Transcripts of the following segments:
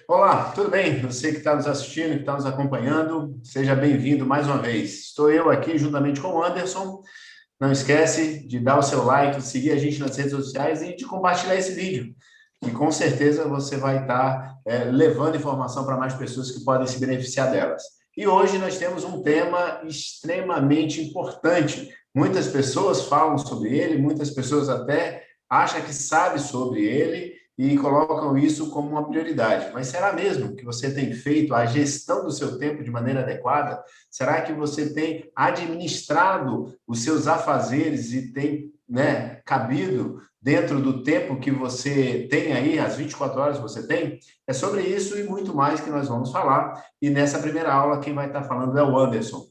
Olá, tudo bem? Você que está nos assistindo, que está nos acompanhando, seja bem-vindo mais uma vez. Estou eu aqui juntamente com o Anderson. Não esquece de dar o seu like, de seguir a gente nas redes sociais e de compartilhar esse vídeo, que com certeza você vai estar levando informação para mais pessoas que podem se beneficiar delas. E hoje nós temos um tema extremamente importante. Muitas pessoas falam sobre ele, muitas pessoas até acham que sabem sobre ele e colocam isso como uma prioridade. Mas será mesmo que você tem feito a gestão do seu tempo de maneira adequada? Será que você tem administrado os seus afazeres e tem, cabido dentro do tempo que você tem aí, as 24 horas que você tem? É sobre isso e muito mais que nós vamos falar. E nessa primeira aula, quem vai estar falando é o Anderson.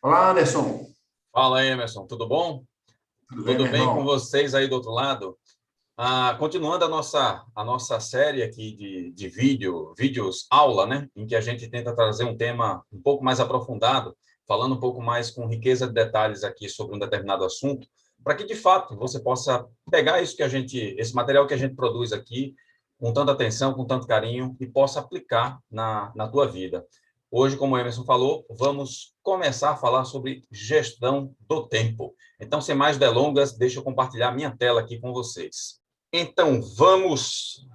Olá, Anderson. Fala aí, Emerson, tudo bom? Tudo bem, meu Tudo bem com irmão? vocês aí do outro lado? Continuando a nossa série aqui de vídeos aula, né? Em que a gente tenta trazer um tema um pouco mais aprofundado, falando um pouco mais com riqueza de detalhes aqui sobre um determinado assunto, para que, de fato, você possa pegar esse material que a gente produz aqui, com tanta atenção, com tanto carinho, e possa aplicar na tua vida. Hoje, como o Emerson falou, vamos começar a falar sobre gestão do tempo. Então, sem mais delongas, deixa eu compartilhar minha tela aqui com vocês. Então vamos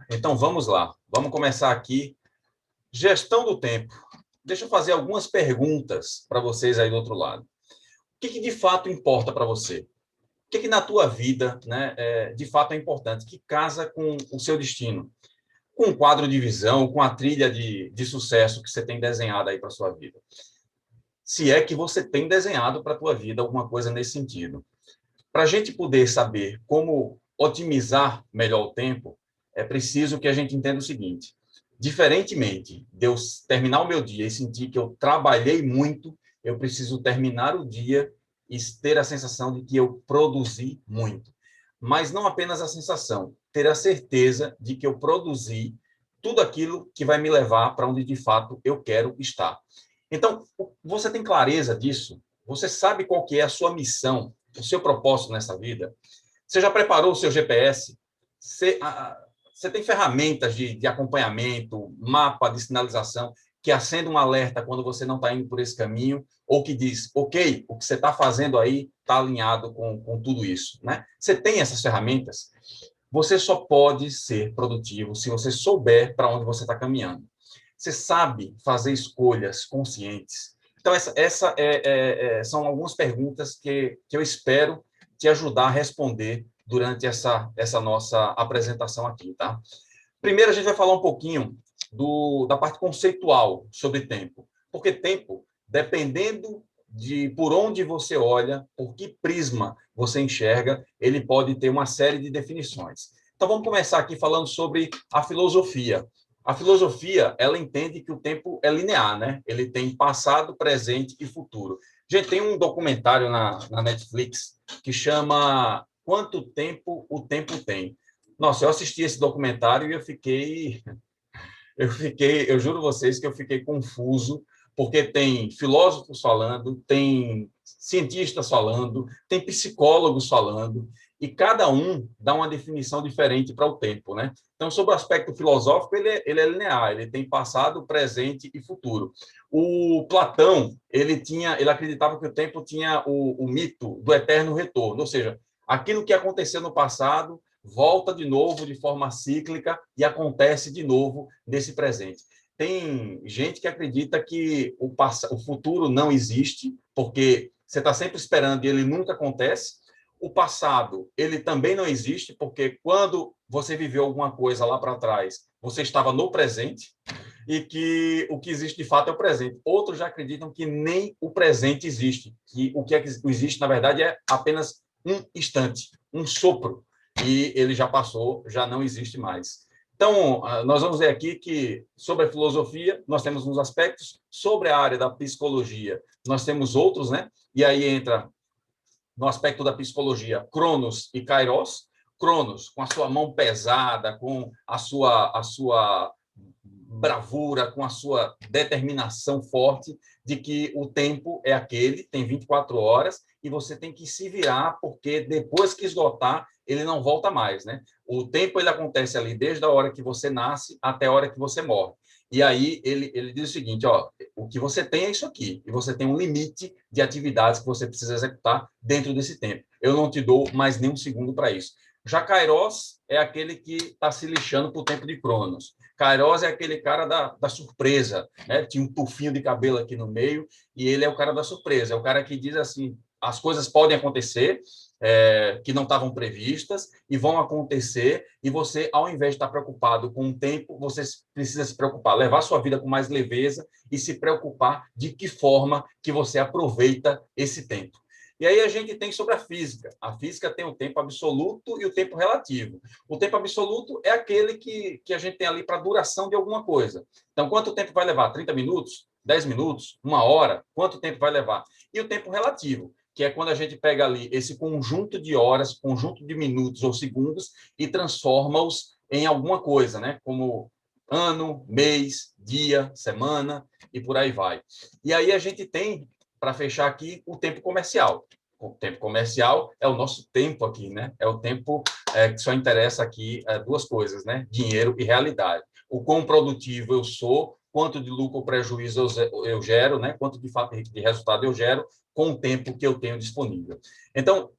lá. Vamos começar aqui. Gestão do tempo. Deixa eu fazer algumas perguntas para vocês aí do outro lado. O que de fato importa para você? O que na tua vida, né, de fato é importante? Que casa com o seu destino? Com o quadro de visão, com a trilha de sucesso que você tem desenhado aí para a sua vida? Se é que você tem desenhado para a tua vida alguma coisa nesse sentido. Para a gente poder saber como otimizar melhor o tempo, é preciso que a gente entenda o seguinte: diferentemente de eu terminar o meu dia e sentir que eu trabalhei muito, eu preciso terminar o dia e ter a sensação de que eu produzi muito. Mas não apenas a sensação, ter a certeza de que eu produzi tudo aquilo que vai me levar para onde de fato eu quero estar. Então, você tem clareza disso? Você sabe qual que é a sua missão, o seu propósito nessa vida? Você já preparou o seu GPS? Você tem ferramentas de acompanhamento, mapa de sinalização, que acende um alerta quando você não está indo por esse caminho, ou que diz, ok, o que você está fazendo aí está alinhado com tudo isso, né? Você tem essas ferramentas? Você só pode ser produtivo se você souber para onde você está caminhando. Você sabe fazer escolhas conscientes. Então, são algumas perguntas que eu espero te ajudar a responder durante essa nossa apresentação aqui, tá? Primeiro, a gente vai falar um pouquinho da parte conceitual sobre tempo. Porque tempo, dependendo de por onde você olha, por que prisma você enxerga, ele pode ter uma série de definições. Então, vamos começar aqui falando sobre a filosofia. A filosofia, ela entende que o tempo é linear, né? Ele tem passado, presente e futuro. Gente, tem um documentário na Netflix que chama Quanto Tempo o Tempo Tem? Nossa, eu assisti esse documentário e eu juro vocês que eu fiquei confuso, porque tem filósofos falando, tem cientistas falando, tem psicólogos falando, e cada um dá uma definição diferente para o tempo, né? Então, sobre o aspecto filosófico, ele é linear, ele tem passado, presente e futuro. O Platão, ele acreditava que o tempo tinha o mito do eterno retorno, ou seja, aquilo que aconteceu no passado volta de novo de forma cíclica e acontece de novo nesse presente. Tem gente que acredita que o futuro não existe, porque você está sempre esperando e ele nunca acontece. O passado, ele também não existe, porque quando você viveu alguma coisa lá para trás, você estava no presente, e que o que existe de fato é o presente. Outros já acreditam que nem o presente existe, que o que existe, na verdade, é apenas um instante, um sopro, e ele já passou, já não existe mais. Então, nós vamos ver aqui que, sobre a filosofia, nós temos uns aspectos, sobre a área da psicologia, nós temos outros, né? E aí entra, no aspecto da psicologia, Cronos e Kairos. Cronos, com a sua mão pesada, com a sua bravura, com a sua determinação forte de que o tempo é aquele, tem 24 horas, e você tem que se virar, porque depois que esgotar, ele não volta mais, né? O tempo ele acontece ali desde a hora que você nasce até a hora que você morre. E aí ele diz o seguinte, ó, o que você tem é isso aqui, e você tem um limite de atividades que você precisa executar dentro desse tempo. Eu não te dou mais nem um segundo para isso. Já Kairos é aquele que está se lixando para o tempo de Cronos. Kairos é aquele cara da surpresa, né? Tinha um tufinho de cabelo aqui no meio, e ele é o cara da surpresa, é o cara que diz assim, as coisas podem acontecer, que não estavam previstas, e vão acontecer, e você, ao invés de estar preocupado com o tempo, você precisa se preocupar, levar sua vida com mais leveza e se preocupar de que forma que você aproveita esse tempo. E aí a gente tem sobre a física. A física tem o tempo absoluto e o tempo relativo. O tempo absoluto é aquele que a gente tem ali para a duração de alguma coisa. Então, quanto tempo vai levar? 30 minutos? 10 minutos? Uma hora? Quanto tempo vai levar? E o tempo relativo, que é quando a gente pega ali esse conjunto de horas, conjunto de minutos ou segundos e transforma-os em alguma coisa, né? Como ano, mês, dia, semana e por aí vai. E aí a gente tem, para fechar aqui, o tempo comercial. O tempo comercial é o nosso tempo aqui, né? É o tempo que só interessa aqui duas coisas, né? Dinheiro e realidade. O quão produtivo eu sou, quanto de lucro ou prejuízo eu gero, né? Quanto de fato de resultado eu gero com o tempo que eu tenho disponível. Então,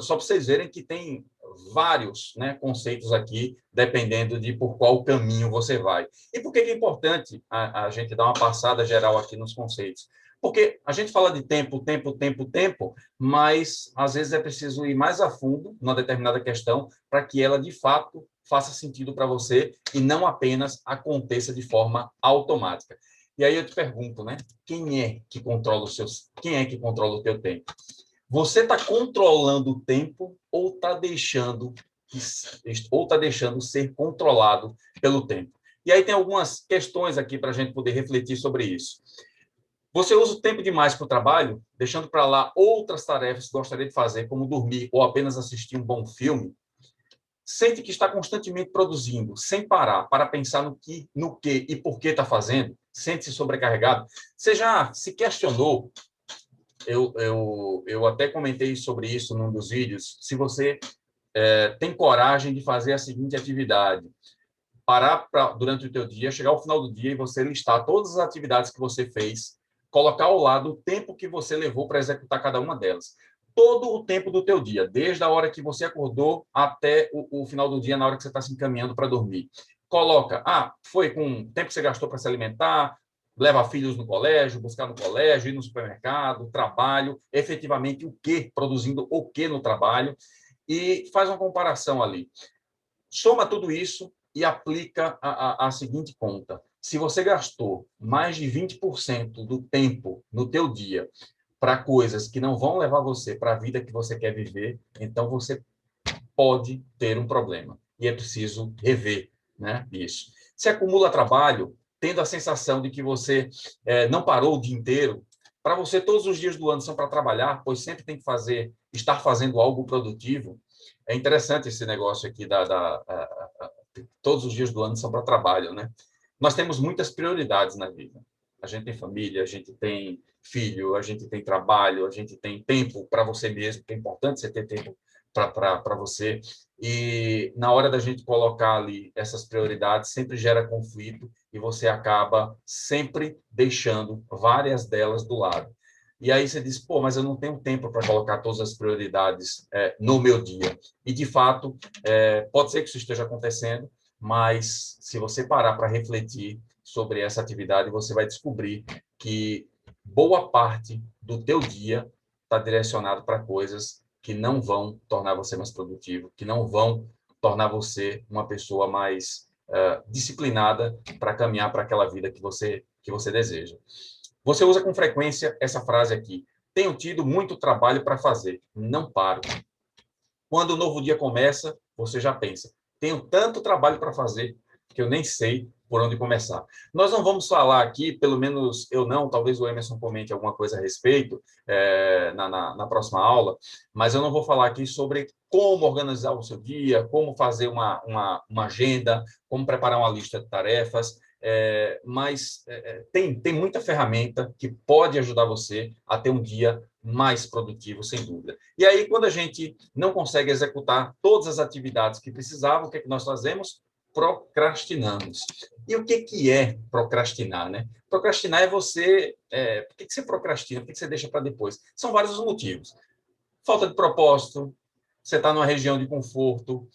só para vocês verem que tem vários, né, conceitos aqui, dependendo de por qual caminho você vai. E por que é importante a gente dar uma passada geral aqui nos conceitos? Porque a gente fala de tempo, tempo, tempo, tempo, mas às vezes é preciso ir mais a fundo numa determinada questão para que ela, de fato, faça sentido para você e não apenas aconteça de forma automática. E aí eu te pergunto, né? Quem é que controla o teu tempo? Você está controlando o tempo ou está deixando ser controlado pelo tempo? E aí tem algumas questões aqui para a gente poder refletir sobre isso. Você usa o tempo demais para o trabalho, deixando para lá outras tarefas que gostaria de fazer, como dormir ou apenas assistir um bom filme? Sente que está constantemente produzindo, sem parar, para pensar no que e por que está fazendo? Sente-se sobrecarregado? Você já se questionou? Eu até comentei sobre isso num dos vídeos. Se você tem coragem de fazer a seguinte atividade, parar durante o teu dia, chegar ao final do dia e você listar todas as atividades que você fez, colocar ao lado o tempo que você levou para executar cada uma delas. Todo o tempo do teu dia, desde a hora que você acordou até o final do dia, na hora que você está se encaminhando para dormir. Coloca, foi com o tempo que você gastou para se alimentar, leva filhos no colégio, buscar no colégio, ir no supermercado, trabalho, efetivamente o que, produzindo o que no trabalho, e faz uma comparação ali. Soma tudo isso e aplica a seguinte conta. Se você gastou mais de 20% do tempo no teu dia para coisas que não vão levar você para a vida que você quer viver, então você pode ter um problema. E é preciso rever, né, isso. Se acumula trabalho, tendo a sensação de que você não parou o dia inteiro, para você todos os dias do ano são para trabalhar, pois sempre tem que estar fazendo algo produtivo. É interessante esse negócio aqui todos os dias do ano são para trabalho, né? Nós temos muitas prioridades na vida. A gente tem família, a gente tem filho, a gente tem trabalho, a gente tem tempo para você mesmo, que é importante você ter tempo para você. E na hora da gente colocar ali essas prioridades, sempre gera conflito e você acaba sempre deixando várias delas do lado. E aí você diz, pô, mas eu não tenho tempo para colocar todas as prioridades no meu dia. E, de fato, pode ser que isso esteja acontecendo, mas se você parar para refletir sobre essa atividade, você vai descobrir que boa parte do teu dia está direcionado para coisas que não vão tornar você mais produtivo, que não vão tornar você uma pessoa mais disciplinada para caminhar para aquela vida que você deseja. Você usa com frequência essa frase aqui: tenho tido muito trabalho para fazer, não paro. Quando o novo dia começa, você já pensa, tenho tanto trabalho para fazer que eu nem sei por onde começar. Nós não vamos falar aqui, pelo menos eu não, talvez o Emerson comente alguma coisa a respeito na próxima aula, mas eu não vou falar aqui sobre como organizar o seu dia, como fazer uma agenda, como preparar uma lista de tarefas. mas tem muita ferramenta que pode ajudar você a ter um dia mais produtivo, sem dúvida. E aí, quando a gente não consegue executar todas as atividades que precisava, o que é que nós fazemos? Procrastinamos. E o que é procrastinar, né? Procrastinar é você... por que você procrastina? Por que você deixa para depois? São vários os motivos. Falta de propósito, você está numa região de conforto,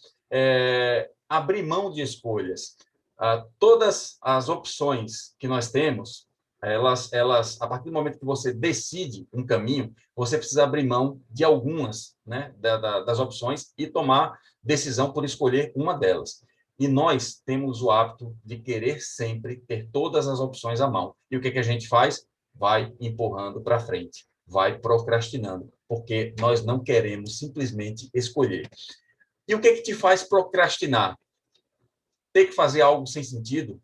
abrir mão de escolhas. Todas as opções que nós temos, elas, a partir do momento que você decide um caminho, você precisa abrir mão de algumas, né, das opções e tomar decisão por escolher uma delas. E nós temos o hábito de querer sempre ter todas as opções à mão. E o que a gente faz? Vai empurrando para frente, vai procrastinando, porque nós não queremos simplesmente escolher. E o que te faz procrastinar? Ter que fazer algo sem sentido?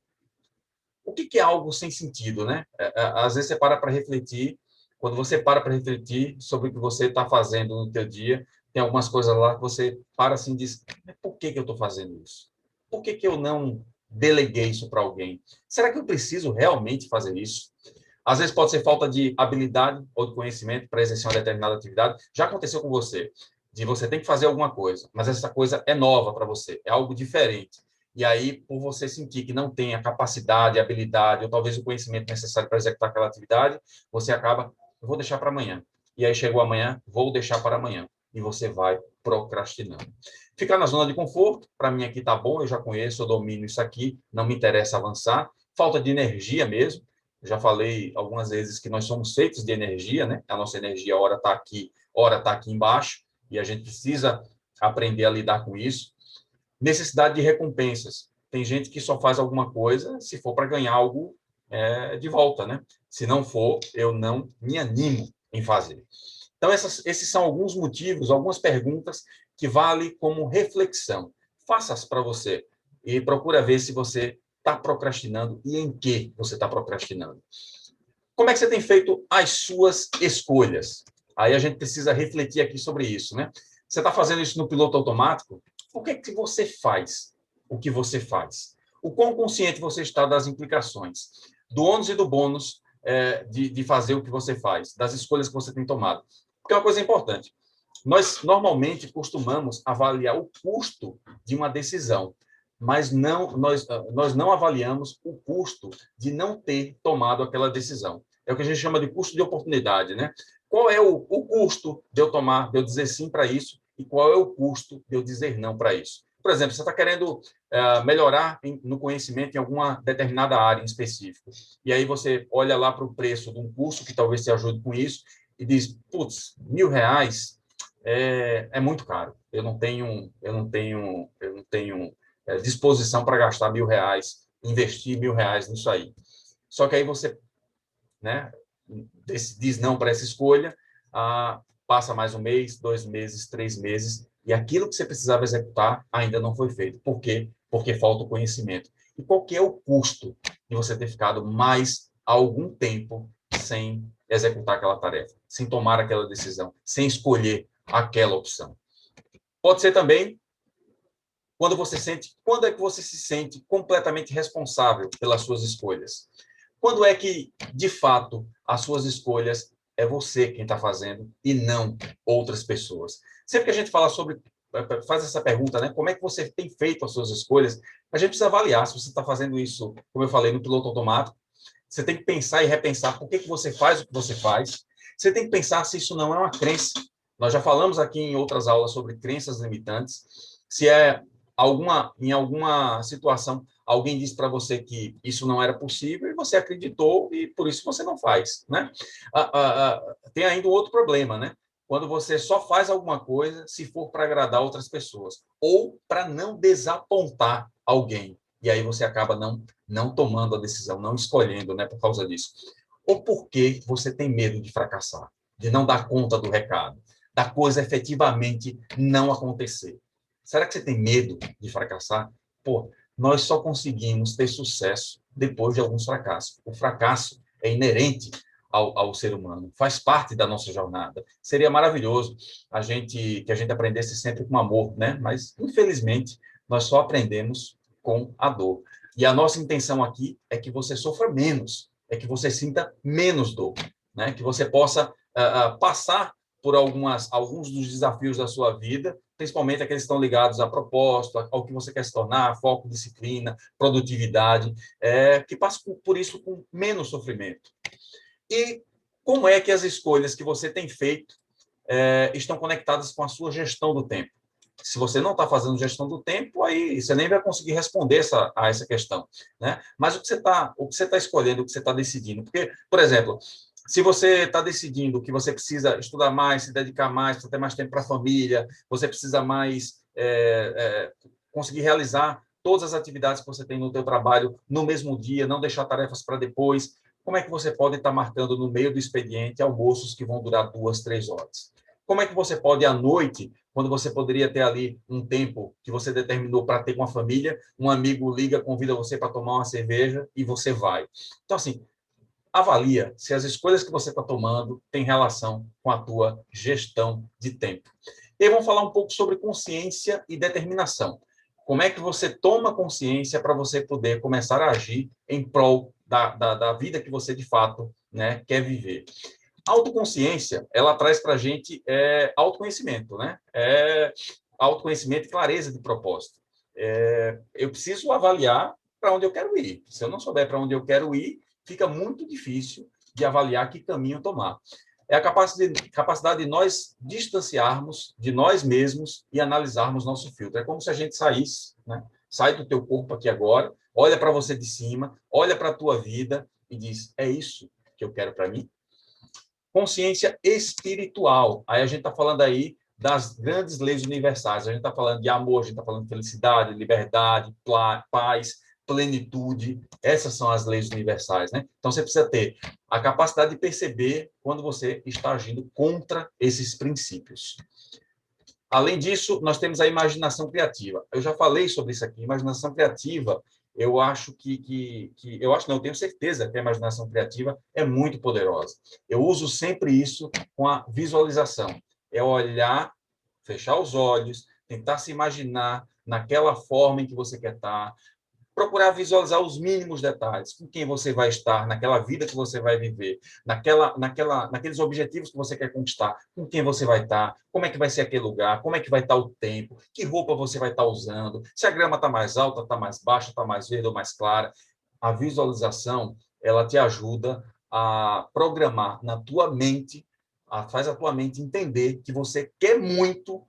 O que é algo sem sentido, né? Às vezes você para refletir, quando você para refletir sobre o que você está fazendo no teu dia, tem algumas coisas lá que você para assim e diz, por que eu estou fazendo isso? Por que eu não deleguei isso para alguém? Será que eu preciso realmente fazer isso? Às vezes pode ser falta de habilidade ou de conhecimento para exercer uma determinada atividade. Já aconteceu com você, de você tem que fazer alguma coisa, mas essa coisa é nova para você, é algo diferente. E aí, por você sentir que não tem a capacidade, a habilidade, ou talvez o conhecimento necessário para executar aquela atividade, você acaba, vou deixar para amanhã. E aí chegou amanhã, vou deixar para amanhã. E você vai procrastinando. Ficar na zona de conforto, para mim aqui está bom, eu já conheço, eu domino isso aqui, não me interessa avançar. Falta de energia mesmo. Já falei algumas vezes que nós somos feitos de energia, né? A nossa energia, ora está aqui embaixo, e a gente precisa aprender a lidar com isso. Necessidade de recompensas. Tem gente que só faz alguma coisa se for para ganhar algo de volta, né? Se não for, eu não me animo em fazer. Então, esses são alguns motivos, algumas perguntas que valem como reflexão. Faça-as para você e procura ver se você está procrastinando e em que você está procrastinando. Como é que você tem feito as suas escolhas? Aí a gente precisa refletir aqui sobre isso, né? Você está fazendo isso no piloto automático? O que é que você faz? O que você faz? O quão consciente você está das implicações, do ônus e do bônus de fazer o que você faz, das escolhas que você tem tomado? Porque é uma coisa importante. Nós, normalmente, costumamos avaliar o custo de uma decisão, mas nós não avaliamos o custo de não ter tomado aquela decisão. É o que a gente chama de custo de oportunidade, né? Qual é o custo de eu dizer sim para isso, e qual é o custo de eu dizer não para isso? Por exemplo, você está querendo melhorar no conhecimento em alguma determinada área em específico, e aí você olha lá para o preço de um curso que talvez te ajude com isso, e diz, putz, R$ 1.000 é muito caro. Eu não tenho disposição para gastar R$ 1.000, investir R$ 1.000 nisso aí. Só que aí você, né, diz não para essa escolha, passa mais um mês, 2 meses, 3 meses, e aquilo que você precisava executar ainda não foi feito. Por quê? Porque falta o conhecimento. E qual que é o custo de você ter ficado mais algum tempo sem executar aquela tarefa, sem tomar aquela decisão, sem escolher aquela opção? Pode ser também quando é que você se sente completamente responsável pelas suas escolhas? Quando é que, de fato, as suas escolhas é você quem está fazendo e não outras pessoas? Sempre que a gente faz essa pergunta, né? Como é que você tem feito as suas escolhas? A gente precisa avaliar se você está fazendo isso, como eu falei, no piloto automático. Você tem que pensar e repensar por que você faz o que você faz. Você tem que pensar se isso não é uma crença. Nós já falamos aqui em outras aulas sobre crenças limitantes. Se em alguma situação alguém disse para você que isso não era possível e você acreditou e por isso você não faz, né? Tem ainda um outro problema, né? Quando você só faz alguma coisa se for para agradar outras pessoas ou para não desapontar alguém. E aí você acaba não tomando a decisão, não escolhendo, né, por causa disso. Ou porque você tem medo de fracassar, de não dar conta do recado, da coisa efetivamente não acontecer. Será que você tem medo de fracassar? Pô, nós só conseguimos ter sucesso depois de alguns fracassos. O fracasso é inerente ao ser humano, faz parte da nossa jornada. Seria maravilhoso que a gente aprendesse sempre com amor, né? Mas, infelizmente, nós só aprendemos com a dor. E a nossa intenção aqui é que você sofra menos, é que você sinta menos dor, né? Que você possa passar por alguns dos desafios da sua vida, principalmente aqueles que estão ligados a propósito, ao que você quer se tornar, foco, disciplina, produtividade, que passe por isso com menos sofrimento. E como é que as escolhas que você tem feito estão conectadas com a sua gestão do tempo? Se você não está fazendo gestão do tempo, aí você nem vai conseguir responder a essa questão, né? Mas o que você tá escolhendo, o que você está decidindo? Porque, por exemplo, se você está decidindo que você precisa estudar mais, se dedicar mais, para ter mais tempo para a família, você precisa mais conseguir realizar todas as atividades que você tem no teu trabalho no mesmo dia, não deixar tarefas para depois, como é que você pode estar marcando no meio do expediente almoços que vão durar 2, 3 horas? Como é que você pode, à noite, quando você poderia ter ali um tempo que você determinou para ter com a família, um amigo liga, convida você para tomar uma cerveja e você vai. Então, assim, avalia se as escolhas que você está tomando têm relação com a tua gestão de tempo. E aí vamos falar um pouco sobre consciência e determinação. Como é que você toma consciência para você poder começar a agir em prol da vida que você, de fato, né, quer viver? Autoconsciência, ela traz para a gente autoconhecimento, né? Autoconhecimento e clareza de propósito. Eu preciso avaliar para onde eu quero ir. Se eu não souber para onde eu quero ir, fica muito difícil de avaliar que caminho tomar. É a capacidade de nós distanciarmos de nós mesmos e analisarmos nosso filtro. É como se a gente saísse, né? Sai do teu corpo aqui agora, olha para você de cima, olha para a tua vida e diz, é isso que eu quero para mim? Consciência espiritual. Aí a gente está falando aí das grandes leis universais. A gente está falando de amor, a gente está falando de felicidade, liberdade, paz, plenitude. Essas são as leis universais, né? Então você precisa ter a capacidade de perceber quando você está agindo contra esses princípios. Além disso, nós temos a imaginação criativa. Eu já falei sobre isso aqui. Imaginação criativa, eu acho eu acho, não, eu tenho certeza que a imaginação criativa é muito poderosa. Eu uso sempre isso com a visualização. É olhar, fechar os olhos, tentar se imaginar naquela forma em que você quer estar, procurar visualizar os mínimos detalhes, com quem você vai estar, naquela vida que você vai viver, naqueles objetivos que você quer conquistar, com quem você vai estar, como é que vai ser aquele lugar, como é que vai estar o tempo, que roupa você vai estar usando, se a grama está mais alta, está mais baixa, está mais verde ou mais clara. A visualização, ela te ajuda a programar na tua mente, faz a tua mente entender que você quer muito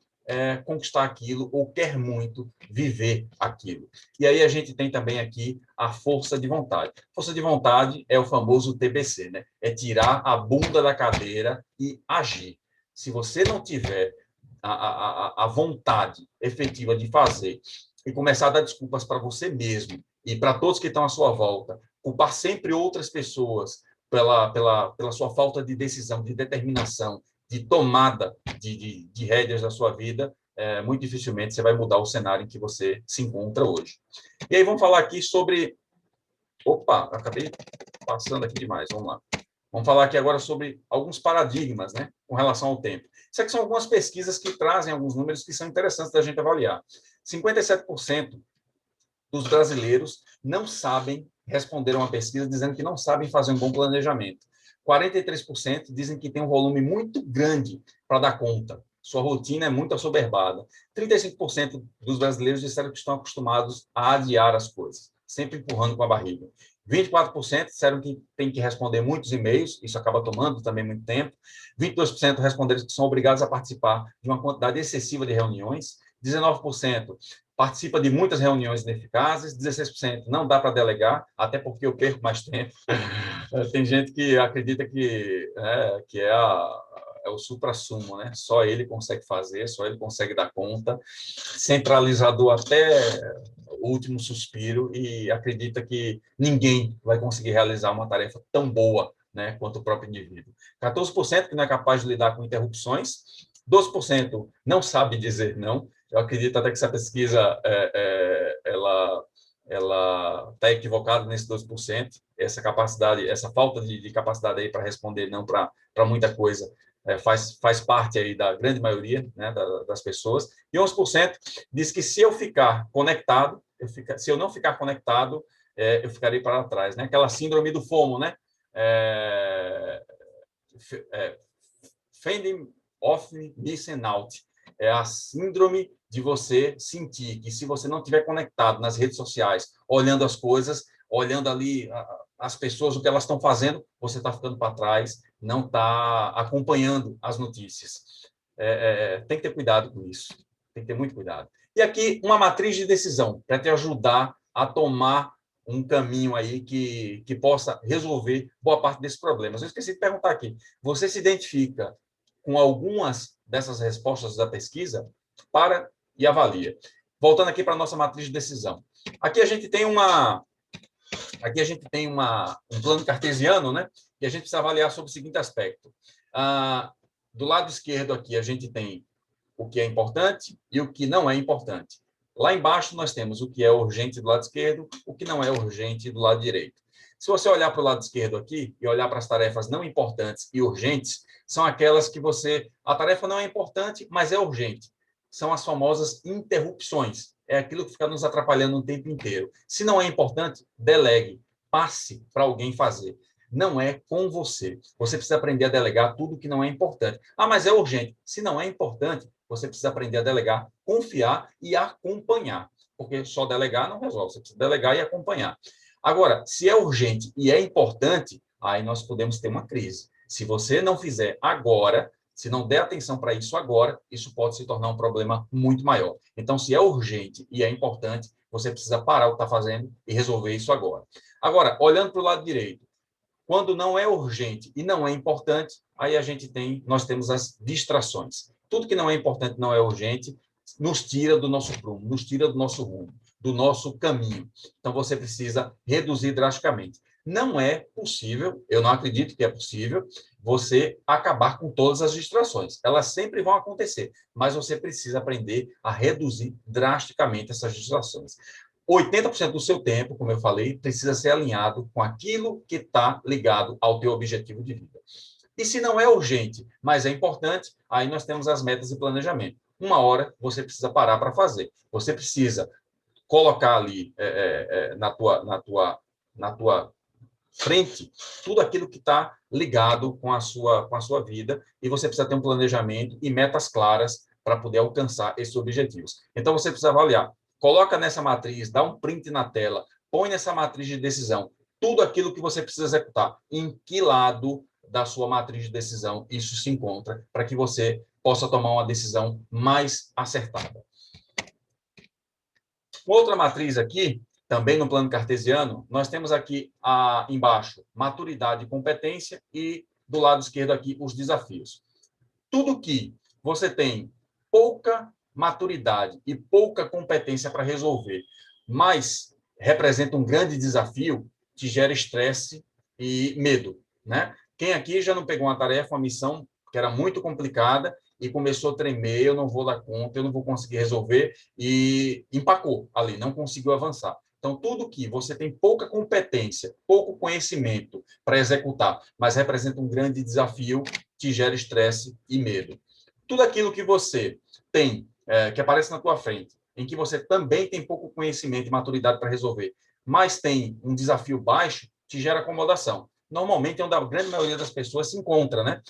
conquistar aquilo ou quer muito viver aquilo. E aí a gente tem também aqui a força de vontade. Força de vontade é o famoso TBC, né? É tirar a bunda da cadeira e agir. Se você não tiver a vontade efetiva de fazer e começar a dar desculpas para você mesmo e para todos que estão à sua volta, culpar sempre outras pessoas pela sua falta de decisão, de determinação, de tomada de rédeas da sua vida, muito dificilmente você vai mudar o cenário em que você se encontra hoje. E aí vamos falar aqui sobre... Opa, acabei passando aqui demais, vamos lá. Vamos falar aqui agora sobre alguns paradigmas, né, com relação ao tempo. Isso aqui são algumas pesquisas que trazem alguns números que são interessantes da gente avaliar. 57% dos brasileiros não sabem responder a uma pesquisa dizendo que não sabem fazer um bom planejamento. 43% dizem que tem um volume muito grande para dar conta. Sua rotina é muito assoberbada. 35% dos brasileiros disseram que estão acostumados a adiar as coisas, sempre empurrando com a barriga. 24% disseram que tem que responder muitos e-mails, isso acaba tomando também muito tempo. 22% responderam que são obrigados a participar de uma quantidade excessiva de reuniões. 19% participa de muitas reuniões ineficazes, 16% não dá para delegar, até porque eu perco mais tempo. Tem gente que acredita que é o suprassumo, né? Só ele consegue fazer, só ele consegue dar conta, centralizador até o último suspiro e acredita que ninguém vai conseguir realizar uma tarefa tão boa, né, quanto o próprio indivíduo. 14% que não é capaz de lidar com interrupções, 12% não sabe dizer não. Eu acredito até que essa pesquisa ela está equivocada nesse 12%. Essa capacidade, essa falta de capacidade aí para responder não para muita coisa faz parte aí da grande maioria, né, das pessoas. E 11% diz que se eu ficar conectado, se eu não ficar conectado, eu ficarei para trás, né? Aquela síndrome do FOMO, né? Fending of Missing Out. É a síndrome de você sentir que se você não estiver conectado nas redes sociais, olhando as coisas, olhando ali as pessoas, o que elas estão fazendo, você está ficando para trás, não está acompanhando as notícias. Tem que ter cuidado com isso. Tem que ter muito cuidado. E aqui, uma matriz de decisão para te ajudar a tomar um caminho aí que possa resolver boa parte desses problemas. Eu esqueci de perguntar aqui. Você se identifica com algumas dessas respostas da pesquisa? Para e avalia. Voltando aqui para a nossa matriz de decisão. Aqui a gente tem um plano cartesiano, né? E a gente precisa avaliar sobre o seguinte aspecto. Do lado esquerdo aqui, a gente tem o que é importante e o que não é importante. Lá embaixo, nós temos o que é urgente do lado esquerdo, o que não é urgente do lado direito. Se você olhar para o lado esquerdo aqui e olhar para as tarefas não importantes e urgentes, são aquelas que a tarefa não é importante, mas é urgente. São as famosas interrupções. É aquilo que fica nos atrapalhando o tempo inteiro. Se não é importante, delegue. Passe para alguém fazer. Não é com você. Você precisa aprender a delegar tudo que não é importante. Mas é urgente. Se não é importante, você precisa aprender a delegar, confiar e acompanhar. Porque só delegar não resolve. Você precisa delegar e acompanhar. Agora, se é urgente e é importante, aí nós podemos ter uma crise. Se você não fizer agora, se não der atenção para isso agora, isso pode se tornar um problema muito maior. Então, se é urgente e é importante, você precisa parar o que está fazendo e resolver isso agora. Agora, olhando para o lado direito, quando não é urgente e não é importante, aí nós temos as distrações. Tudo que não é importante, não é urgente, nos tira do nosso prumo, nos tira do nosso rumo, do nosso caminho. Então, você precisa reduzir drasticamente. Não é possível, eu não acredito que é possível, você acabar com todas as distrações. Elas sempre vão acontecer, mas você precisa aprender a reduzir drasticamente essas distrações. 80% do seu tempo, como eu falei, precisa ser alinhado com aquilo que está ligado ao teu objetivo de vida. E se não é urgente, mas é importante, aí nós temos as metas e planejamento. Uma hora você precisa parar para fazer. Você precisa colocar ali na tua frente tudo aquilo que está ligado com a sua vida e você precisa ter um planejamento e metas claras para poder alcançar esses objetivos. Então, você precisa avaliar. Coloca nessa matriz, dá um print na tela, põe nessa matriz de decisão tudo aquilo que você precisa executar. Em que lado da sua matriz de decisão isso se encontra para que você possa tomar uma decisão mais acertada. Outra matriz aqui, também no plano cartesiano, nós temos aqui embaixo maturidade e competência e do lado esquerdo aqui os desafios. Tudo que você tem pouca maturidade e pouca competência para resolver, mas representa um grande desafio, te gera estresse e medo, né? Quem aqui já não pegou uma tarefa, uma missão que era muito complicada e começou a tremer, eu não vou dar conta, eu não vou conseguir resolver e empacou ali, não conseguiu avançar. Então, tudo que você tem pouca competência, pouco conhecimento para executar, mas representa um grande desafio, te gera estresse e medo. Tudo aquilo que você tem, que aparece na tua frente, em que você também tem pouco conhecimento e maturidade para resolver, mas tem um desafio baixo, te gera acomodação. Normalmente é onde a grande maioria das pessoas se encontra, né?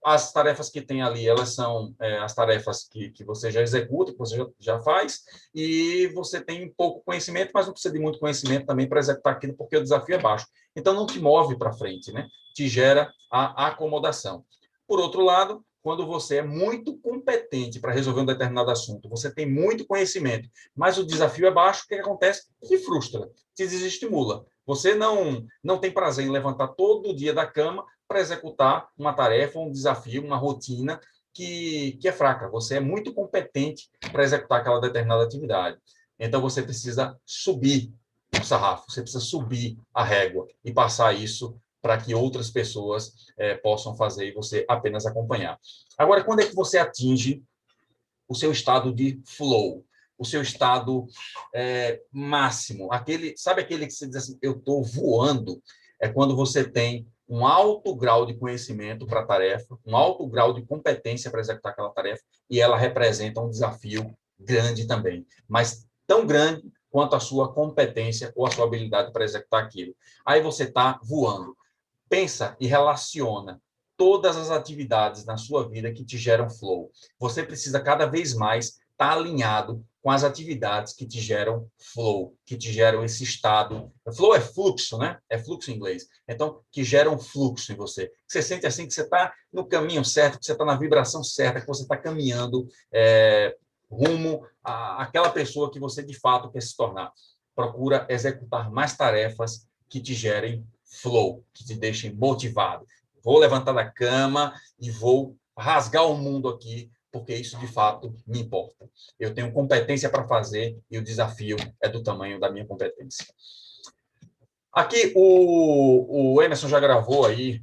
As tarefas que tem ali, elas são as tarefas que você já executa, que você já faz, e você tem pouco conhecimento, mas não precisa de muito conhecimento também para executar aquilo, porque o desafio é baixo. Então, não te move para frente, né? Te gera a acomodação. Por outro lado, quando você é muito competente para resolver um determinado assunto, você tem muito conhecimento, mas o desafio é baixo, o que acontece? Te frustra, te desestimula. Você não tem prazer em levantar todo dia da cama para executar uma tarefa, um desafio, uma rotina que é fraca. Você é muito competente para executar aquela determinada atividade. Então, você precisa subir o sarrafo, você precisa subir a régua e passar isso para que outras pessoas possam fazer e você apenas acompanhar. Agora, quando é que você atinge o seu estado de flow? O seu estado máximo? Sabe aquele que você diz assim, eu estou voando? É quando você tem um alto grau de conhecimento para a tarefa, um alto grau de competência para executar aquela tarefa, e ela representa um desafio grande também. Mas tão grande quanto à sua competência ou a sua habilidade para executar aquilo. Aí você está voando. Pensa e relaciona todas as atividades na sua vida que te geram flow. Você precisa cada vez mais estar alinhado com as atividades que te geram flow, que te geram esse estado. Flow é fluxo, né? É fluxo em inglês. Então, que geram fluxo em você. Você sente assim que você está no caminho certo, que você está na vibração certa, que você está caminhando rumo àquela pessoa que você, de fato, quer se tornar. Procura executar mais tarefas que te gerem flow, que te deixem motivado. Vou levantar da cama e vou rasgar o mundo aqui, porque isso, de fato, me importa. Eu tenho competência para fazer e o desafio é do tamanho da minha competência. Aqui, o Emerson já gravou aí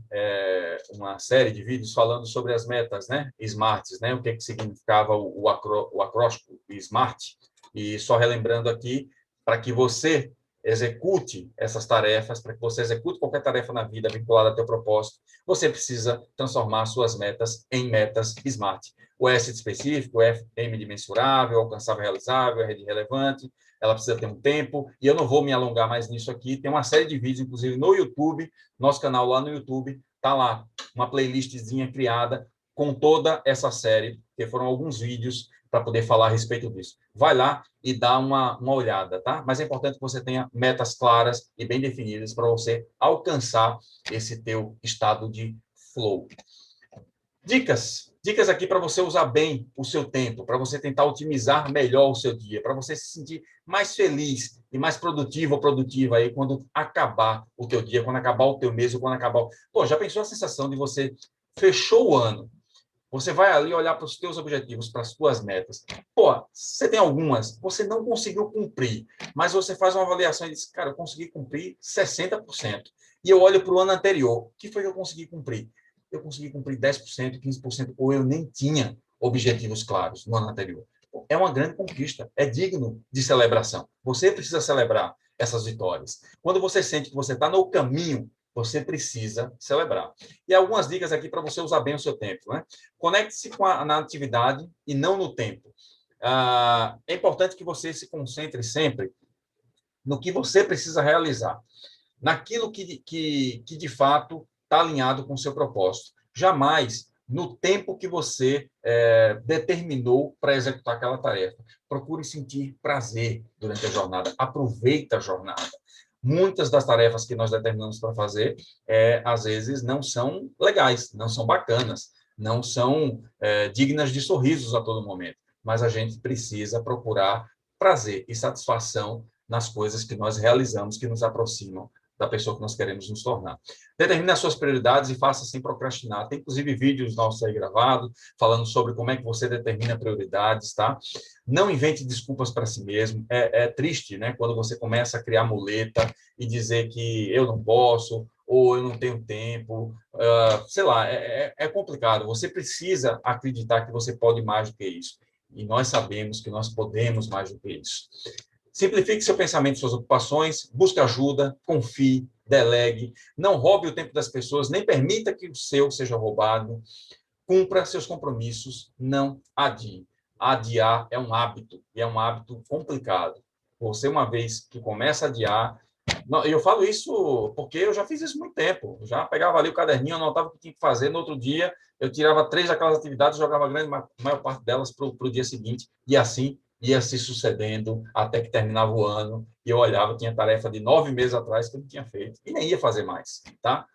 uma série de vídeos falando sobre as metas, né? SMARTs, né? O que significava o acróstico SMART. E só relembrando aqui, para que você execute essas tarefas, para que você execute qualquer tarefa na vida vinculada ao teu propósito, você precisa transformar suas metas em metas SMART. O S de específico, M de mensurável, alcançável, realizável, R de relevante, ela precisa ter um tempo, e eu não vou me alongar mais nisso aqui, tem uma série de vídeos, inclusive no YouTube, nosso canal lá no YouTube, está lá, uma playlistzinha criada com toda essa série, que foram alguns vídeos para poder falar a respeito disso. Vai lá e dá uma olhada, tá? Mas é importante que você tenha metas claras e bem definidas para você alcançar esse teu estado de flow. Dicas aqui para você usar bem o seu tempo, para você tentar otimizar melhor o seu dia, para você se sentir mais feliz e mais produtivo ou produtiva aí quando acabar o teu dia, quando acabar o teu mês, ou quando acabar... Pô, já pensou a sensação de você fechou o ano, você vai ali olhar para os teus objetivos, para as tuas metas. Pô, você tem algumas, você não conseguiu cumprir, mas você faz uma avaliação e diz, cara, eu consegui cumprir 60%. E eu olho para o ano anterior, o que foi que eu consegui cumprir? Eu consegui cumprir 10%, 15%, ou eu nem tinha objetivos claros no ano anterior. É uma grande conquista, é digno de celebração. Você precisa celebrar essas vitórias. Quando você sente que você está no caminho, você precisa celebrar. E algumas dicas aqui para você usar bem o seu tempo, né? Conecte-se na atividade e não no tempo. É importante que você se concentre sempre no que você precisa realizar, naquilo que de fato está alinhado com o seu propósito. Jamais no tempo que você determinou para executar aquela tarefa. Procure sentir prazer durante a jornada. Aproveita a jornada. Muitas das tarefas que nós determinamos para fazer, às vezes, não são legais, não são bacanas, não são dignas de sorrisos a todo momento. Mas a gente precisa procurar prazer e satisfação nas coisas que nós realizamos, que nos aproximam da pessoa que nós queremos nos tornar. Determine as suas prioridades e faça sem procrastinar. Tem, inclusive, vídeos nossos aí gravados, falando sobre como é que você determina prioridades, tá? Não invente desculpas para si mesmo. É triste, né? Quando você começa a criar muleta e dizer que eu não posso, ou eu não tenho tempo, sei lá, é complicado. Você precisa acreditar que você pode mais do que isso. E nós sabemos que nós podemos mais do que isso. Simplifique seu pensamento, suas ocupações, busque ajuda, confie, delegue, não roube o tempo das pessoas, nem permita que o seu seja roubado, cumpra seus compromissos, não adie. Adiar é um hábito, e é um hábito complicado. Você, uma vez que começa a adiar, eu falo isso porque eu já fiz isso há muito tempo, eu já pegava ali o caderninho, anotava o que tinha que fazer, no outro dia eu tirava 3 daquelas atividades, jogava a maior parte delas para o dia seguinte, e assim ia se sucedendo até que terminava o ano, e eu olhava, tinha tarefa de 9 meses atrás que eu não tinha feito, e nem ia fazer mais, tá?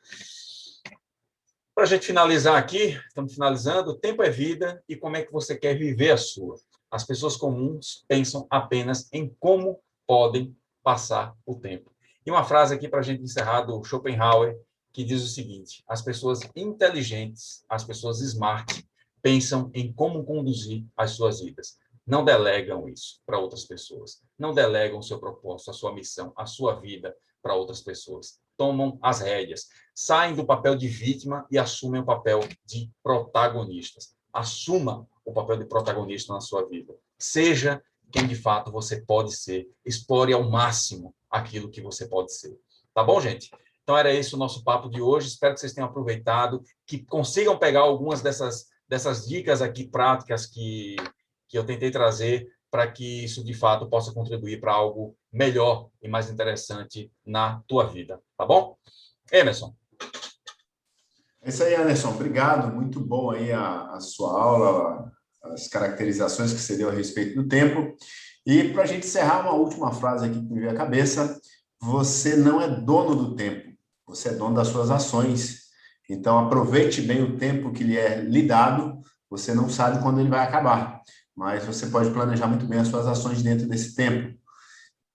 Para a gente finalizar aqui, estamos finalizando, o tempo é vida, e como é que você quer viver a sua? As pessoas comuns pensam apenas em como podem passar o tempo. E uma frase aqui para a gente encerrar do Schopenhauer, que diz o seguinte, as pessoas inteligentes, as pessoas smart, pensam em como conduzir as suas vidas. Não delegam isso para outras pessoas. Não delegam o seu propósito, a sua missão, a sua vida para outras pessoas. Tomam as rédeas. Saem do papel de vítima e assumem o papel de protagonistas. Assuma o papel de protagonista na sua vida. Seja quem de fato você pode ser. Explore ao máximo aquilo que você pode ser. Tá bom, gente? Então, era esse o nosso papo de hoje. Espero que vocês tenham aproveitado, que consigam pegar algumas dessas dicas aqui práticas que eu tentei trazer para que isso, de fato, possa contribuir para algo melhor e mais interessante na tua vida, tá bom? Emerson. É isso aí, Anderson. Obrigado. Muito bom aí a sua aula, as caracterizações que você deu a respeito do tempo. E para a gente encerrar, uma última frase aqui que me veio à cabeça: você não é dono do tempo, você é dono das suas ações. Então, aproveite bem o tempo que lhe é lhe dado. Você não sabe quando ele vai acabar, mas você pode planejar muito bem as suas ações dentro desse tempo.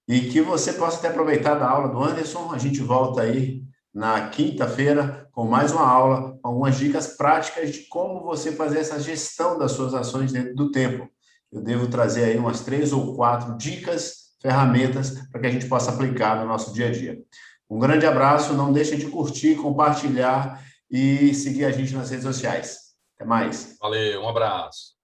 E que você possa ter aproveitado a aula do Anderson. A gente volta aí na quinta-feira com mais uma aula, com algumas dicas práticas de como você fazer essa gestão das suas ações dentro do tempo. Eu devo trazer aí umas 3 ou 4 dicas, ferramentas, para que a gente possa aplicar no nosso dia a dia. Um grande abraço, não deixe de curtir, compartilhar e seguir a gente nas redes sociais. Até mais. Valeu, um abraço.